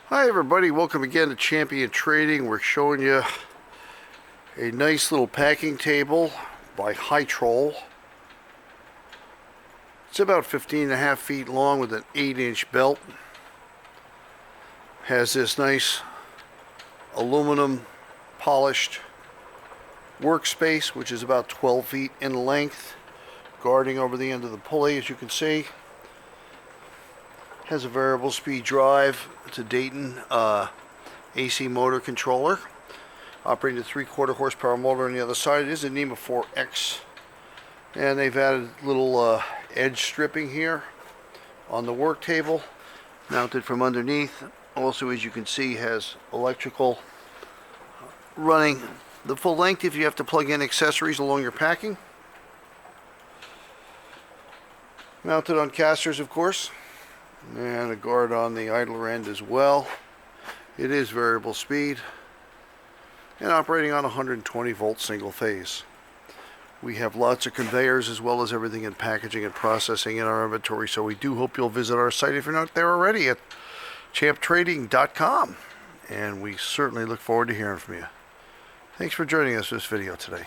Hi everybody, welcome again to Champion Trading. We're showing you a nice little packing table by Hytrol. It's about 15.5 feet long with an 8-inch belt. Has this nice aluminum polished workspace, which is about 12 feet in length, guarding over the end of the pulley, as you can see. Has a variable speed drive. It's a Dayton AC motor controller, operating a 3/4 horsepower motor on the other side. It is a NEMA 4X, and they've added little edge stripping here on the work table, mounted from underneath. Also, as you can see, has electrical running the full length if you have to plug in accessories along your packing. Mounted on casters, of course, and a guard on the idler end as well. It is variable speed and operating on 120 volt single phase. We have lots of conveyors as well as everything in packaging and processing in our inventory, so we do hope you'll visit our site if you're not there already at champtrading.com, and we certainly look forward to hearing from you. Thanks for joining us for this video today.